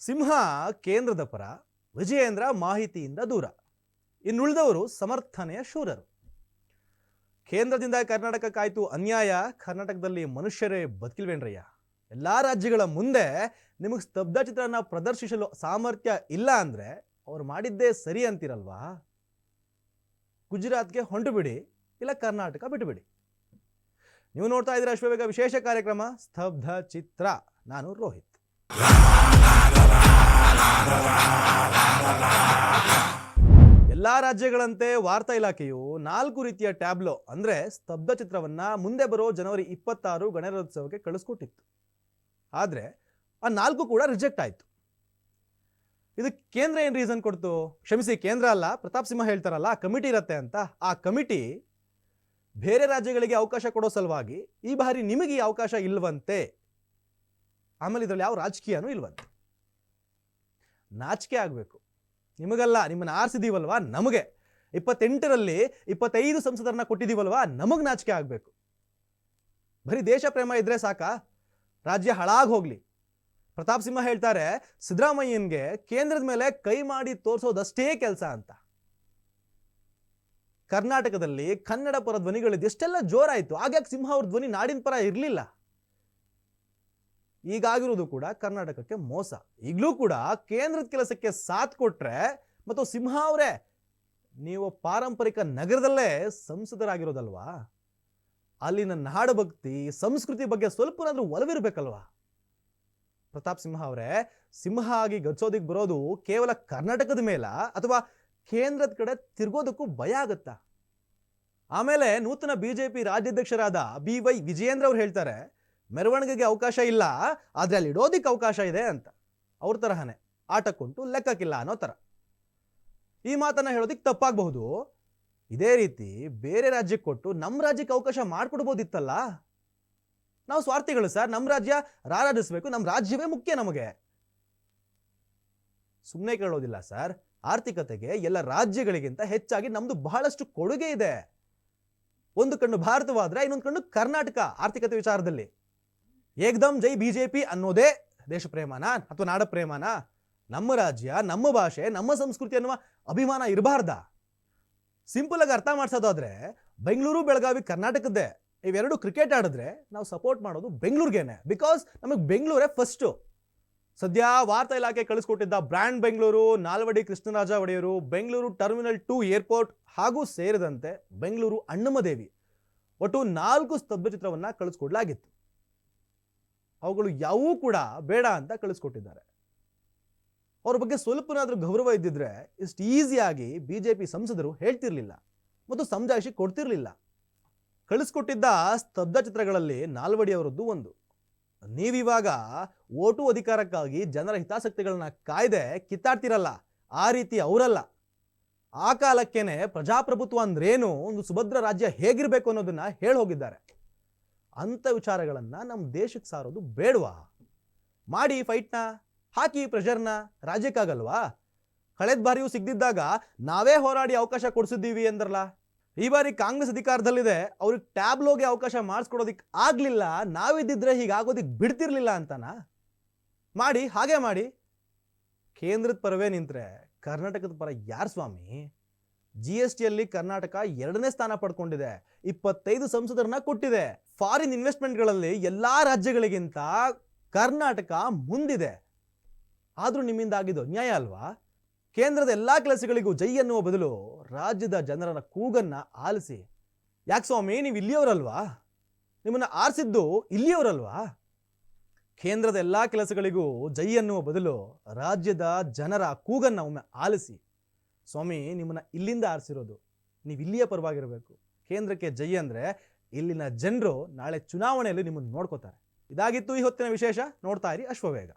ಸಿಂಹ ಕೇಂದ್ರದ ಪರ, ವಿಜಯೇಂದ್ರ ಮಾಹಿತಿಯಿಂದ ದೂರ. ಇನ್ನುಳಿದವರು ಸಮರ್ಥನೆಯ ಶೂರರು. ಕೇಂದ್ರದಿಂದ ಕರ್ನಾಟಕಕ್ಕಾಯ್ತು ಅನ್ಯಾಯ, ಕರ್ನಾಟಕದಲ್ಲಿ ಮನುಷ್ಯರೇ ಬದುಕಿಲ್ವೇನ್ರಯ್ಯ. ಎಲ್ಲಾ ರಾಜ್ಯಗಳ ಮುಂದೆ ನಿಮಗೆ ಸ್ತಬ್ಧ ಚಿತ್ರನ ಪ್ರದರ್ಶಿಸಲು ಸಾಮರ್ಥ್ಯ ಇಲ್ಲ ಅಂದ್ರೆ ಅವ್ರು ಮಾಡಿದ್ದೇ ಸರಿ ಅಂತಿರಲ್ವಾ? ಗುಜರಾತ್ಗೆ ಹೊಂಟು ಬಿಡಿ, ಇಲ್ಲ ಕರ್ನಾಟಕ ಬಿಟ್ಟುಬಿಡಿ. ನೀವು ನೋಡ್ತಾ ಇದ್ದೀರಾ ಅಶ್ವವೇಗ ವಿಶೇಷ ಕಾರ್ಯಕ್ರಮ ಸ್ತಬ್ಧ ಚಿತ್ರ. ನಾನು ರೋಹಿತ್. ಎಲ್ಲಾ ರಾಜ್ಯಗಳಂತೆ ವಾರ್ತಾ ಇಲಾಖೆಯು 4 ರೀತಿಯ ಟ್ಯಾಬ್ಲೋ ಅಂದ್ರೆ ಸ್ತಬ್ಧ ಚಿತ್ರವನ್ನ ಮುಂದೆ ಬರೋ ಜನವರಿ 26 ಗಣರಾಜ್ಯೋತ್ಸವಕ್ಕೆ ಕಳಿಸ್ಕೊಟ್ಟಿತ್ತು. ಆದ್ರೆ ಆ 4 ಕೂಡ ರಿಜೆಕ್ಟ್ ಆಯ್ತು. ಇದಕ್ಕೆ ಕೇಂದ್ರ ಏನ್ ರೀಸನ್ ಕೊಡ್ತು? ಕ್ಷಮಿಸಿ, ಕೇಂದ್ರ ಅಲ್ಲ, ಪ್ರತಾಪ್ ಸಿಂಹ ಹೇಳ್ತಾರಲ್ಲ ಕಮಿಟಿ ಇರತ್ತೆ ಅಂತ. ಆ ಕಮಿಟಿ ಬೇರೆ ರಾಜ್ಯಗಳಿಗೆ ಅವಕಾಶ ಕೊಡೋ ಸಲುವಾಗಿ ಈ ಬಾರಿ ನಿಮಗೆ ಈ ಅವಕಾಶ ಇಲ್ವಂತೆ. ಆಮೇಲೆ ಇದರಲ್ಲಿ ಯಾವ ರಾಜಕೀಯನೂ ಇಲ್ವಂತೆ. ನಾಚಿಕೆ ಆಗಬೇಕು ನಿಮಗಲ್ಲ, ನಿಮ್ಮನ್ನ ಆರಿಸಿದೀವಲ್ವಾ ನಮಗೆ. 28ರಲ್ಲಿ 25 ಸಂಸದರನ್ನ ಕೊಟ್ಟಿದೀವಲ್ವಾ, ನಮಗ್ ನಾಚಿಕೆ ಆಗಬೇಕು. ಬರೀ ದೇಶ ಪ್ರೇಮ ಇದ್ರೆ ಸಾಕಾ? ರಾಜ್ಯ ಹಾಳಾಗಿ ಹೋಗ್ಲಿ. ಪ್ರತಾಪ್ ಸಿಂಹ ಹೇಳ್ತಾರೆ, ಸಿದ್ದರಾಮಯ್ಯನ್ಗೆ ಕೇಂದ್ರದ ಮೇಲೆ ಕೈ ಮಾಡಿ ತೋರಿಸೋದಷ್ಟೇ ಕೆಲಸ ಅಂತ. ಕರ್ನಾಟಕದಲ್ಲಿ ಕನ್ನಡ ಪರ ಧ್ವನಿಗಳಿದ್ದು ಎಷ್ಟೆಲ್ಲ ಜೋರಾಯ್ತು. ಹಾಗಾಗಿ ಸಿಂಹ ಅವ್ರ ಧ್ವನಿ ನಾಡಿನ ಪರ ಇರಲಿಲ್ಲ. ಈಗಾಗಿರೋದು ಕೂಡ ಕರ್ನಾಟಕಕ್ಕೆ ಮೋಸ. ಈಗಲೂ ಕೂಡ ಕೇಂದ್ರದ ಕೆಲಸಕ್ಕೆ ಸಾಥ್ ಕೊಟ್ರೆ ಮತ್ತು ಸಿಂಹ ಅವರೇ ನೀವು ಪಾರಂಪರಿಕ ನಗರದಲ್ಲೇ ಸಂಸದರಾಗಿರೋದಲ್ವಾ, ಅಲ್ಲಿನ ನಾಡ ಭಕ್ತಿ ಸಂಸ್ಕೃತಿ ಬಗ್ಗೆ ಸ್ವಲ್ಪನಾದ್ರೂ ಒಲವಿರ್ಬೇಕಲ್ವಾ? ಪ್ರತಾಪ್ ಸಿಂಹ ಅವರೇ, ಸಿಂಹ ಆಗಿ ಗಚ್ಚೋದಿಕ್ ಬರೋದು ಕೇವಲ ಕರ್ನಾಟಕದ ಮೇಲ ಅಥವಾ ಕೇಂದ್ರದ ಕಡೆ ತಿರ್ಗೋದಕ್ಕೂ ಭಯ ಆಗತ್ತಾ? ಆಮೇಲೆ ನೂತನ ಬಿಜೆಪಿ ರಾಜ್ಯಾಧ್ಯಕ್ಷರಾದ BY ವಿಜಯೇಂದ್ರ ಅವರು ಹೇಳ್ತಾರೆ, ಮೆರವಣಿಗೆಗೆ ಅವಕಾಶ ಇಲ್ಲ, ಆದ್ರೆ ಅಲ್ಲಿ ಇಡೋದಿಕ್ಕೆ ಅವಕಾಶ ಇದೆ ಅಂತ. ಅವ್ರ ತರಹನೇ ಆಟಕ್ಕುಂಟು ಲೆಕ್ಕಕ್ಕಿಲ್ಲ ಅನ್ನೋ ತರ. ಈ ಮಾತನ್ನ ಹೇಳೋದಿಕ್ ತಪ್ಪಾಗಬಹುದು. ಇದೇ ರೀತಿ ಬೇರೆ ರಾಜ್ಯಕ್ಕೆ ಕೊಟ್ಟು ನಮ್ಮ ರಾಜ್ಯಕ್ಕೆ ಅವಕಾಶ ಮಾಡ್ಕೊಡ್ಬೋದಿತ್ತಲ್ಲ. ನಾವು ಸ್ವಾರ್ಥಿಗಳು ಸರ್, ನಮ್ಮ ರಾಜ್ಯ ರಾರಾಜಿಸ್ಬೇಕು, ನಮ್ಮ ರಾಜ್ಯವೇ ಮುಖ್ಯ ನಮಗೆ. ಸುಮ್ಮನೆ ಕೇಳೋದಿಲ್ಲ ಸರ್. ಆರ್ಥಿಕತೆಗೆ ಎಲ್ಲ ರಾಜ್ಯಗಳಿಗಿಂತ ಹೆಚ್ಚಾಗಿ ನಮ್ದು ಬಹಳಷ್ಟು ಕೊಡುಗೆ ಇದೆ. ಒಂದು ಕಣ್ಣು ಭಾರತವಾದ್ರೆ ಇನ್ನೊಂದು ಕಣ್ಣು ಕರ್ನಾಟಕ. ಆರ್ಥಿಕತೆ ವಿಚಾರದಲ್ಲಿ ಏಕ್ದಮ್ ಜೈ ಬಿಜೆಪಿ ಅನ್ನೋದೇ ದೇಶ ಪ್ರೇಮನ ಅಥವಾ ನಾಡ ಪ್ರೇಮನ? ನಮ್ಮ ರಾಜ್ಯ, ನಮ್ಮ ಭಾಷೆ, ನಮ್ಮ ಸಂಸ್ಕೃತಿ ಅನ್ನುವ ಅಭಿಮಾನ ಇರಬಾರ್ದ? ಸಿಂಪಲ್ ಆಗಿ ಅರ್ಥ ಮಾಡಿಸೋದಾದ್ರೆ, ಬೆಂಗಳೂರು ಬೆಳಗಾವಿ ಕರ್ನಾಟಕದ್ದೇ. ಇವೆರಡು ಕ್ರಿಕೆಟ್ ಆಡಿದ್ರೆ ನಾವು ಸಪೋರ್ಟ್ ಮಾಡೋದು ಬೆಂಗಳೂರಿಗೇನೆ. ಬಿಕಾಸ್ ನಮಗೆ ಬೆಂಗಳೂರೇ ಫಸ್ಟ್. ಸದ್ಯ ವಾರ್ತಾ ಇಲಾಖೆ ಕಳಿಸ್ಕೊಟ್ಟಿದ್ದ ಬ್ರ್ಯಾಂಡ್ ಬೆಂಗಳೂರು, ನಾಲ್ವಡಿ ಕೃಷ್ಣರಾಜ ಒಡೆಯರು, ಬೆಂಗಳೂರು ಟರ್ಮಿನಲ್ 2 ಏರ್ಪೋರ್ಟ್ ಹಾಗೂ ಸೇರಿದಂತೆ ಬೆಂಗಳೂರು ಅಣ್ಣಮ್ಮದೇವಿ, ಒಟ್ಟು 4 ಸ್ತಬ್ಧ ಚಿತ್ರವನ್ನ ಕಳಿಸ್ಕೊಡ್ಲಾಗಿತ್ತು. ಅವುಗಳು ಯಾವೂ ಕೂಡ ಬೇಡ ಅಂತ ಕಳಿಸ್ಕೊಟ್ಟಿದ್ದಾರೆ. ಅವ್ರ ಬಗ್ಗೆ ಸ್ವಲ್ಪನಾದ್ರೂ ಗೌರವ ಇದ್ದಿದ್ರೆ ಇಷ್ಟು ಈಸಿಯಾಗಿ ಬಿಜೆಪಿ ಸಂಸದರು ಹೇಳ್ತಿರ್ಲಿಲ್ಲ ಮತ್ತು ಸಮಜಾಯಿಷಿ ಕೊಡ್ತಿರ್ಲಿಲ್ಲ. ಕಳಿಸ್ಕೊಟ್ಟಿದ್ದ ಸ್ತಬ್ಧ ಚಿತ್ರಗಳಲ್ಲಿ ನಾಲ್ವಡಿ ಅವರದ್ದು ಒಂದು. ನೀವಿವಾಗ ಓಟು ಅಧಿಕಾರಕ್ಕಾಗಿ ಜನರ ಹಿತಾಸಕ್ತಿಗಳನ್ನ ಕಾಯ್ದೆ ಕಿತ್ತಾಡ್ತಿರಲ್ಲ, ಆ ರೀತಿ ಅವರಲ್ಲ. ಆ ಕಾಲಕ್ಕೇನೆ ಪ್ರಜಾಪ್ರಭುತ್ವ ಅಂದ್ರೇನು, ಒಂದು ಸುಭದ್ರ ರಾಜ್ಯ ಹೇಗಿರ್ಬೇಕು ಅನ್ನೋದನ್ನ ಹೇಳೋಗಿದ್ದಾರೆ. ಅಂತ ವಿಚಾರಗಳನ್ನ ನಮ್ಮ ದೇಶಕ್ಕೆ ಸಾರೋದು ಬೇಡವಾ? ಮಾಡಿ ಫೈಟ್ನ, ಹಾಕಿ ಪ್ರೆಷರ್ನ. ರಾಜ್ಯಕ್ಕಾಗಲ್ವಾ? ಕಳೆದ ಬಾರಿಯೂ ಸಿಗದಿದ್ದಾಗ ನಾವೇ ಹೋರಾಡಿ ಅವಕಾಶ ಕೊಡಿಸಿದ್ದೀವಿ ಅಂದ್ರಲ್ಲ. ಈ ಬಾರಿ ಕಾಂಗ್ರೆಸ್ ಅಧಿಕಾರದಲ್ಲಿದೆ, ಅವ್ರಿಗೆ ಟ್ಯಾಬ್ಲೋಗೆ ಅವಕಾಶ ಮಾಡಿಸ್ಕೊಡೋದಿಕ್ ಆಗ್ಲಿಲ್ಲ, ನಾವಿದ್ದಿದ್ರೆ ಹೀಗಾಗೋದಿಕ್ ಬಿಡ್ತಿರ್ಲಿಲ್ಲ ಅಂತನ? ಮಾಡಿ, ಹಾಗೆ ಮಾಡಿ. ಕೇಂದ್ರದ ಪರವೇ ನಿಂತ್ರೆ ಕರ್ನಾಟಕದ ಪರ ಯಾರು ಸ್ವಾಮಿ? GSTಯಲ್ಲಿ ಕರ್ನಾಟಕ 2ನೇ ಸ್ಥಾನ ಪಡ್ಕೊಂಡಿದೆ, 25 ಸಂಸದರನ್ನ ಕೊಟ್ಟಿದೆ. ಫಾರಿನ್ ಇನ್ವೆಸ್ಟ್ಮೆಂಟ್ಗಳಲ್ಲಿ ಎಲ್ಲಾ ರಾಜ್ಯಗಳಿಗಿಂತ ಕರ್ನಾಟಕ ಮುಂದಿದೆ. ಆದ್ರೂ ನಿಮ್ಮಿಂದ ಆಗಿದ್ದು ನ್ಯಾಯ ಅಲ್ವಾ? ಕೇಂದ್ರದ ಎಲ್ಲಾ ಕೆಲಸಗಳಿಗೂ ಜೈ ಅನ್ನುವ ಬದಲು ರಾಜ್ಯದ ಜನರ ಕೂಗನ್ನ ಆಲಿಸಿ. ಯಾಕೆ ಸ್ವಾಮಿ, ನೀವು ಇಲ್ಲಿಯವರಲ್ವಾ? ನಿಮ್ಮನ್ನ ಆರಿಸಿದ್ದು ಇಲ್ಲಿಯವರಲ್ವಾ? ಕೇಂದ್ರದ ಎಲ್ಲಾ ಕೆಲಸಗಳಿಗೂ ಜೈ ಅನ್ನುವ ಬದಲು ರಾಜ್ಯದ ಜನರ ಕೂಗನ್ನ ಒಮ್ಮೆ ಆಲಿಸಿ. ಸ್ವಾಮಿ, ನಿಮ್ಮನ್ನ ಇಲ್ಲಿಂದ ಆರಿಸಿರೋದು, ನೀವು ಇಲ್ಲಿಯ ಪರವಾಗಿರಬೇಕು. ಕೇಂದ್ರಕ್ಕೆ ಜೈ ಅಂದ್ರೆ ಇಲ್ಲಿನ ಜನರು ನಾಳೆ ಚುನಾವಣೆಯಲ್ಲಿ ನಿಮ್ಮನ್ನು ನೋಡ್ಕೋತಾರೆ. ಇದಾಗಿತ್ತು ಈ ಹೊತ್ತಿನ ವಿಶೇಷ. ನೋಡ್ತಾ ಇರಿ ಅಶ್ವವೇಗ.